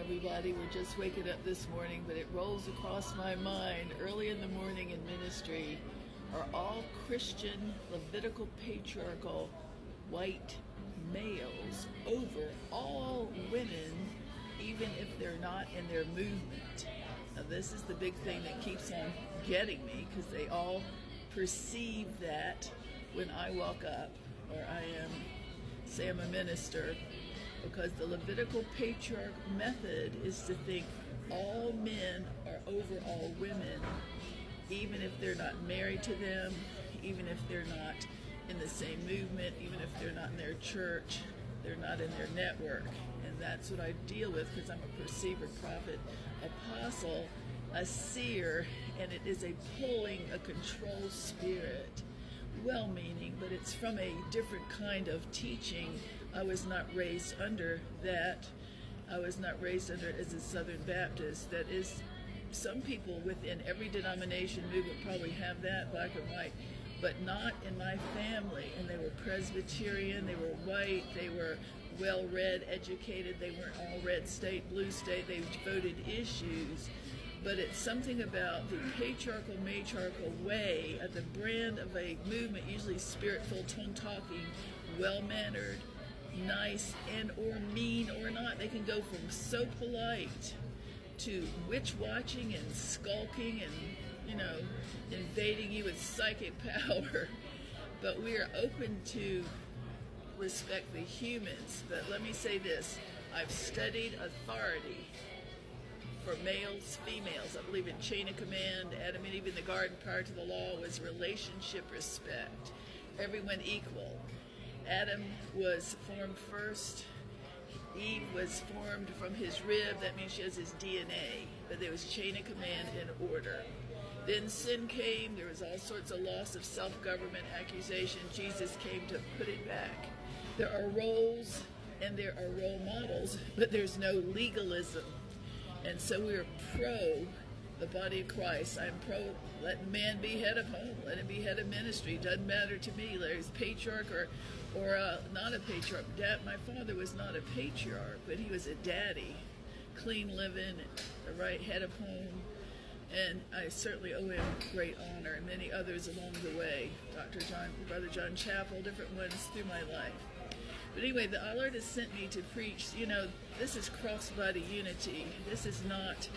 everybody. We're just waking up this morning, but it rolls across my mind early in the morning in ministry. Are all Christian, Levitical, patriarchal, white males over all women, even if they're not in their movement? Now, this is the big thing that keeps on getting me, because they all perceive that when I walk up, or say I'm a minister, because the Levitical patriarch method is to think all men are over all women, even if they're not married to them, even if they're not in the same movement, even if they're not in their church, they're not in their network. And that's what I deal with, because I'm a perceiver, prophet, apostle, a seer, and it is a pulling, a control spirit. Well-meaning, but it's from a different kind of teaching. I was not raised under that. I was not raised under it as a Southern Baptist. That is, some people within every denomination movement probably have that, black and white, but not in my family. And they were Presbyterian, they were white, they were well-read, educated, they weren't all red state, blue state, they voted issues. But it's something about the patriarchal, matriarchal way, the brand of a movement, usually spirit-filled, tongue-talking, well-mannered, nice, and or mean or not. They can go from so polite to witch-watching and skulking and, invading you with psychic power. But we are open to respect the humans. But let me say this. I've studied authority for males, females. I believe in chain of command. Adam and Eve in the garden prior to the law was relationship respect. Everyone equal. Adam was formed first. Eve was formed from his rib. That means she has his DNA. But there was chain of command and order. Then sin came. There was all sorts of loss of self-government, accusation. Jesus came to put it back. There are roles and there are role models, but there's no legalism. And so we are pro the body of Christ. I'm pro let man be head of home, let him be head of ministry. Doesn't matter to me whether he's patriarch or not a patriarch. My father was not a patriarch, but he was a daddy, clean living, the right head of home. And I certainly owe him great honor, and many others along the way. Brother John Chapel, different ones through my life. But anyway, the Lord has sent me to preach. This is cross-body unity. This is not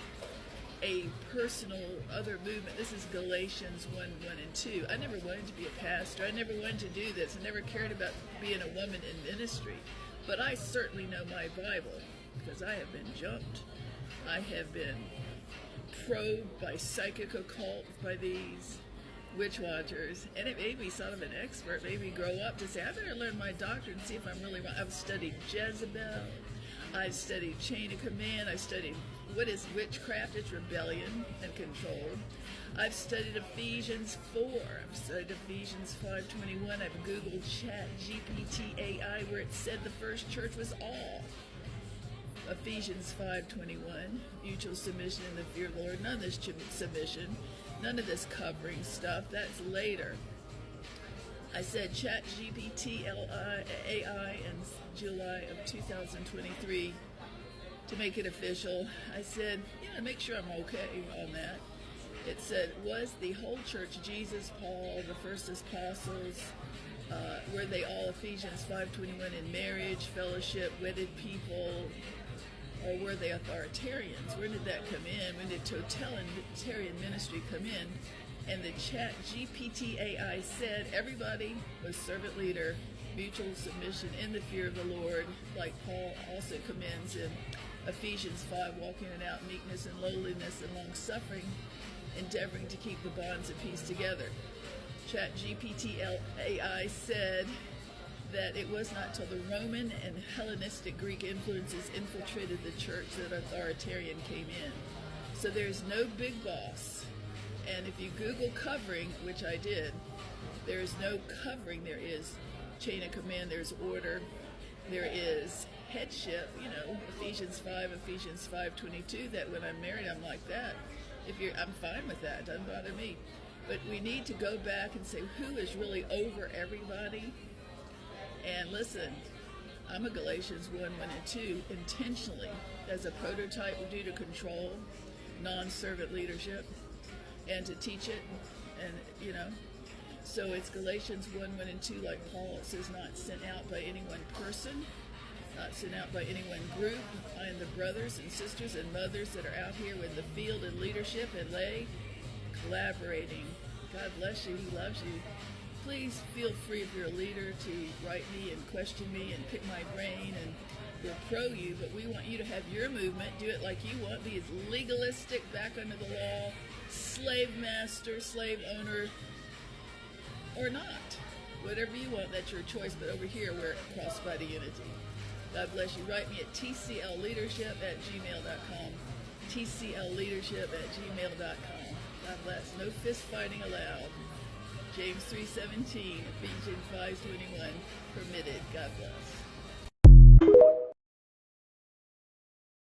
a personal other movement. This is Galatians 1, 1 and 2. I never wanted to be a pastor. I never wanted to do this. I never cared about being a woman in ministry. But I certainly know my Bible, because I have been jumped. I have been probed by psychic occult, by these witch watchers, and it made me sort of an expert, made me grow up to say, I better learn my doctrine and see if I'm really wrong. I've studied Jezebel, I've studied chain of command, I've studied what is witchcraft. It's rebellion and control. I've studied Ephesians 4, I've studied Ephesians 5:21, I've Googled Chat GPT AI where it said the first church was all. Ephesians 5:21, mutual submission in the fear of the Lord. None of this submission, none of this covering stuff. That's later. I said Chat GPT AI in July of 2023 to make it official. I said, make sure I'm okay on that. It said, was the whole church Jesus, Paul, the first apostles, were they all Ephesians 5:21 in marriage, fellowship, wedded people, or were they authoritarians? Where did that come in? When did totalitarian ministry come in? And the Chat GPT AI said everybody was servant leader, mutual submission in the fear of the Lord, like Paul also commends in Ephesians 5, walking it out, meekness and lowliness and long-suffering, endeavoring to keep the bonds of peace together. Chat GPT AI said that it was not till the Roman and Hellenistic Greek influences infiltrated the church that authoritarian came in. So there's no big boss. And if you Google covering, which I did, there is no covering. There is chain of command, there's order, there is headship, Ephesians 5, Ephesians 5:22, that when I'm married, I'm like that. I'm fine with that, doesn't bother me. But we need to go back and say, who is really over everybody? And listen, I'm a Galatians 1, 1 and 2 intentionally as a prototype due to control, non-servant leadership, and to teach it. And, so it's Galatians 1, 1 and 2, like Paul. It says, not sent out by any one person, not sent out by any one group. I am the brothers and sisters and mothers that are out here in the field and leadership and lay collaborating. God bless you. He loves you. Please feel free if you're a leader to write me and question me and pick my brain, and we're pro you, but we want you to have your movement, do it like you want, be as legalistic, back under the law, slave master, slave owner, or not. Whatever you want, that's your choice, but over here we're cross-body unity. God bless you. Write me at tclleadership@gmail.com. tclleadership@gmail.com. God bless. No fist fighting allowed. James 3:17, Ephesians 5:21, permitted. God bless.